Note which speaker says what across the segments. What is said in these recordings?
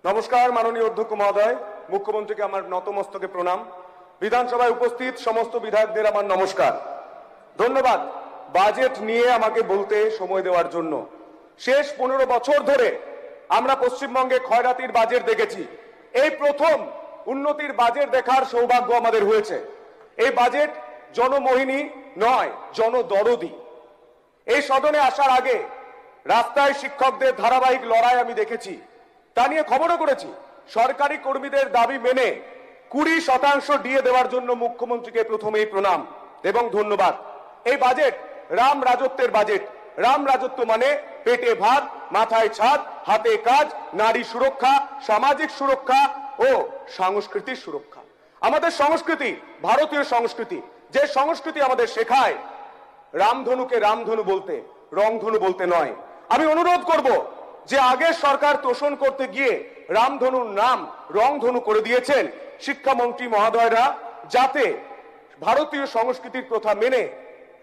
Speaker 1: নমস্কার মাননীয় অধ্যক্ষ মহোদয়, মুখ্যমন্ত্রীকে আমার নতমস্তকে প্রণাম। বিধানসভায় উপস্থিত সমস্ত বিধায়কদের আমার নমস্কার, ধন্যবাদ বাজেট নিয়ে আমাকে বলতে সময় দেওয়ার জন্য। শেষ 15 বছর ধরে আমরা পশ্চিমবঙ্গে ক্ষয়রাতির বাজেট দেখেছি। এই প্রথম উন্নতির বাজেট দেখার সৌভাগ্য আমাদের হয়েছে। এই বাজেট জনমোহিনী নয়, জনদরদি। এই সদনে আসার আগে রাস্তায় শিক্ষকদের ধারাবাহিক লড়াই আমি দেখেছি, তা নিয়ে খবরও করেছি। সরকারি কর্মীদের দাবি মেনে 20% দিয়ে দেওয়ার জন্য মুখ্যমন্ত্রীকে প্রথমেই প্রণাম এবং ধন্যবাদ। এই বাজেট রাম রাজত্বের বাজেট। রাম রাজত্ব মানে পেটে ভাত, মাথায় ছাদ, হাতে কাজ, নারী সুরক্ষা, সামাজিক সুরক্ষা ও সাংস্কৃতিক সুরক্ষা। আমাদের সংস্কৃতি ভারতীয় সংস্কৃতি, যে সংস্কৃতি আমাদের শেখায় রামধনুকে রামধনু বলতে, রংধনু বলতে নয়। আমি অনুরোধ করব যে আগের সরকার তোষণ করতে গিয়ে রামধনুর নাম রংধনু করে দিয়েছেন শিক্ষামন্ত্রী মহোদয়রা, যাতে ভারতীয় সংস্কৃতির প্রথা মেনে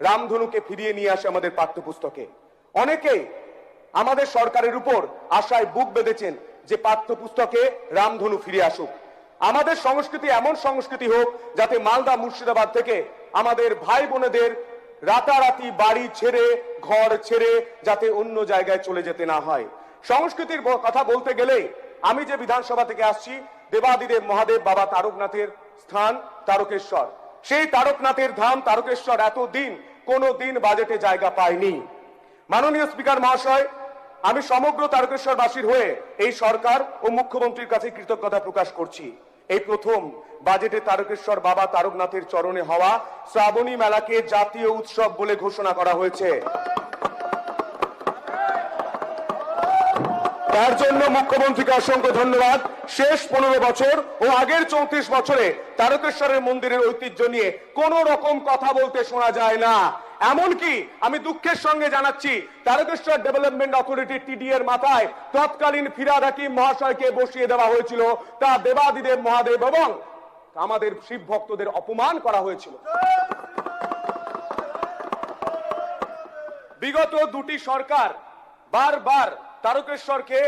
Speaker 1: রামধনুকে ফিরিয়ে নিয়ে আসে আমাদের পাঠ্যপুস্তকে। অনেকেই আমাদের সরকারের উপর আশায় বুক বেঁধেছেন যে পাঠ্যপুস্তকে রামধনু ফিরে আসুক। আমাদের সংস্কৃতি এমন সংস্কৃতি হোক যাতে মালদা মুর্শিদাবাদ থেকে আমাদের ভাই বোনেদের রাতারাতি বাড়ি ছেড়ে, ঘর ছেড়ে যাতে অন্য জায়গায় চলে যেতে না হয়। সংস্কৃতির কথা বলতে গেলে আমি যে বিধানসভা থেকে আসছি, দেবাদিদেব মহাদেব বাবা তারকনাথের স্থান তারকেশ্বর। সেই তারকনাথের ধাম তারকেশ্বর এতদিন কোনো দিন বাজেটে জায়গা পায়নি। মাননীয় স্পিকার মহাশয়, আমি সমগ্র তারকেশ্বরবাসীর হয়ে এই সরকার ও মুখ্যমন্ত্রীর কাছে কৃতজ্ঞতা প্রকাশ করছি। এই প্রথম বাজেটে তারকেশ্বর বাবা তারকনাথের চরণে হওয়া শ্রাবণী মেলাকে জাতীয় উৎসব বলে ঘোষণা করা হয়েছে। তার জন্য মুখ্যমন্ত্রীকে অসংখ্য ধন্যবাদ। শেষ 15 বছর ও আগের 34 বছরে তারকেশ্বরের মন্দিরের ঐতিহ্য নিয়ে কোন রকম কথা বলতে শোনা যায় না। এমনকি আমি দুঃখের সঙ্গে জানাচ্ছি, তারকেশ্বর ডেভেলপমেন্ট অথরিটি টিডি এর মাথায় তৎকালীন ফিরহাদ হাকিম মহাশয়কে বসিয়ে দেওয়া হয়েছিল। তা দেবাদিদেব মহাদেব এবং আমাদের শিব ভক্তদের অপমান করা হয়েছিল। বিগত দুটি সরকার বারবার তারকেশ্বরকে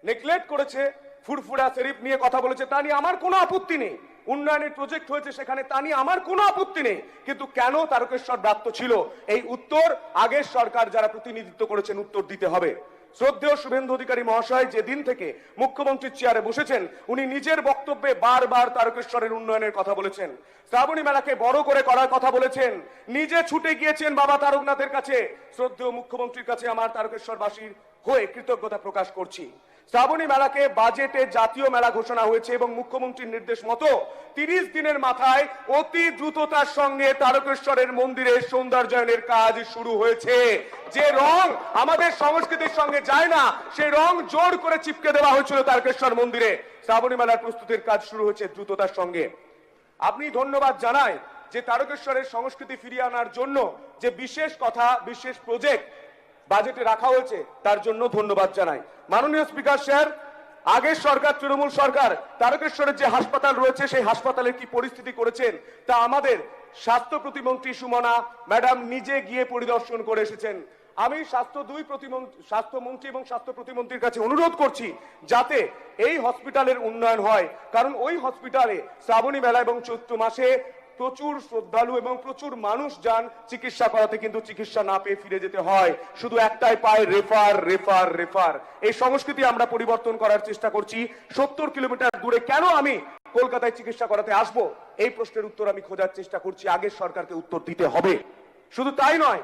Speaker 1: নেগলেক্ট করেছে, ফুরফুরা শরীফ নিয়ে কথা বলেছে, তা নিয়ে আমার কোনো আপত্তি নেই। উন্নয়নের প্রজেক্ট হয়েছে সেখানে, তা নিয়ে আমার কোনো আপত্তি নেই। কিন্তু কেন তারকেশ্বর ব্যর্থ ছিল, এই উত্তর আগের সরকার যারা প্রতিনিধিত্ব করেছেন উত্তর দিতে হবে। শ্রদ্ধেয় শুভেন্দু অধিকারী মহাশয় যেদিন থেকে মুখ্যমন্ত্রীর চেয়ারে বসেছেন, উনি নিজের বক্তব্যে বারবার তারকেশ্বরের উন্নয়নের কথা বলেছেন, শ্রাবণী মেলাকে বড় করে করার কথা বলেছেন, নিজে ছুটে গিয়েছেন বাবা তারকনাথের কাছে। শ্রদ্ধেয় মুখ্যমন্ত্রীর কাছে আমার তারকেশ্বরবাসীর হয়ে কৃতজ্ঞতা প্রকাশ করছি। শ্রাবণী মেলাকে বাজেটে জাতীয় মেলা ঘোষণা হয়েছে এবং মুখ্যমন্ত্রীর নির্দেশ মতো 30 দিনের মাথায় অতি দ্রুততার সঙ্গে তারকেশ্বরের মন্দিরের সৌন্দর্যায়নের কাজ শুরু হয়েছে। যে রং আমাদের সংস্কৃতির সঙ্গে যায় না, সেই রং জোর করে চিপকে দেওয়া হয়েছিল তারকেশ্বর মন্দিরে। শ্রাবণী মেলার প্রস্তুতির কাজ শুরু হয়েছে দ্রুততার সঙ্গে। আপনি ধন্যবাদ জানাই যে তারকেশ্বরের সংস্কৃতি ফিরিয়ে আনার জন্য যে বিশেষ কথা, বিশেষ প্রজেক্ট বাজেটে রাখা হয়েছে, তার জন্য ধন্যবাদ জানাই। মাননীয় স্পিকার স্যার, আগের সরকার তৃণমূল সরকার তারকেশ্বরের যে হাসপাতাল রয়েছে সেই হাসপাতালের কি পরিস্থিতি করেছেন তা আমাদের স্বাস্থ্য প্রতিমন্ত্রী সুমনা ম্যাডাম নিজে গিয়ে পরিদর্শন করে এসেছেন। আমি স্বাস্থ্যমন্ত্রী এবং স্বাস্থ্য প্রতিমন্ত্রীর কাছে অনুরোধ করছি যাতে এই হসপিটালের উন্নয়ন হয়, কারণ ওই হসপিটালে শ্রাবণী মেলা এবং চৈত্র মাসে প্রচুর শ্রদ্ধালু এবং প্রচুর মানুষ যান চিকিৎসা করাতে, কিন্তু চিকিৎসা না পেয়ে ফিরে যেতে হয়। শুধু একটাই পায়, রেফার রেফার রেফার। এই সংস্কৃতি আমরা পরিবর্তন করার চেষ্টা করছি। 70 কিলোমিটার দূরে কেন আমি কলকাতায় চিকিৎসা করাতে আসবো, এই প্রশ্নের উত্তর আমি খোঁজার চেষ্টা করছি। আগের সরকারকে উত্তর দিতে হবে। শুধু তাই নয়,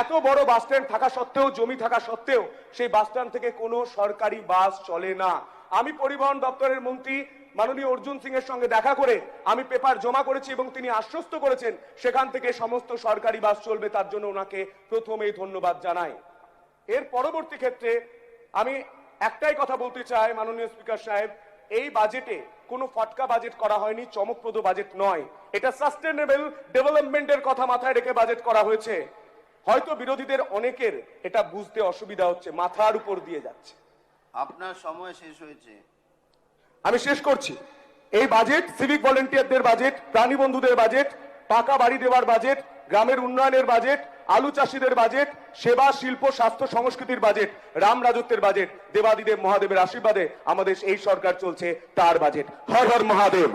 Speaker 1: এত বড় বাস স্ট্যান্ড থাকা সত্ত্বেও, জমি থাকা সত্ত্বেও সেই বাস স্ট্যান্ড থেকে কোনো সরকারি বাস চলে না। আমি পরিবহন দপ্তরের মন্ত্রী মাননীয় অর্জুন সিং এর সঙ্গে দেখা করে আমি পেপার জমা করেছি এবং তিনি আশ্বস্ত করেছেন সেখান থেকে সমস্ত সরকারি বাস চলবে। তার জন্য ওনাকে প্রথমেই ধন্যবাদ জানাই। এর পরবর্তী ক্ষেত্রে আমি একটাই কথা বলতে চাই, মাননীয় স্পিকার সাহেব, এই বাজেটে কোনো ফটকা বাজেট করা হয়নি, চমকপ্রদ বাজেট নয়। এটা সাস্টেনেবল ডেভেলপমেন্টের কথা মাথায় রেখে বাজেট করা হয়েছে। হয়তো বিরোধীদের অনেকের এটা বুঝতে অসুবিধা হচ্ছে, মাথার উপর দিয়ে যাচ্ছে।
Speaker 2: আপনার সময় শেষ হয়েছে।
Speaker 1: আমি শেষ করছি। এই বাজেট সিভিক ভলেন্টিয়ারদের বাজেট, প্রাণী বন্ধুদের বাজেট, পাকা বাড়ি দেওয়ার বাজেট, গ্রামের উন্নয়নের বাজেট, আলু চাষীদের বাজেট, সেবা শিল্প স্বাস্থ্য সংস্কৃতির বাজেট, রাম রাজত্বের বাজেট, দেবাদিদেব মহাদেবের আশীর্বাদে আমাদের এই সরকার চলছে তার বাজেট। হর হর মহাদেব।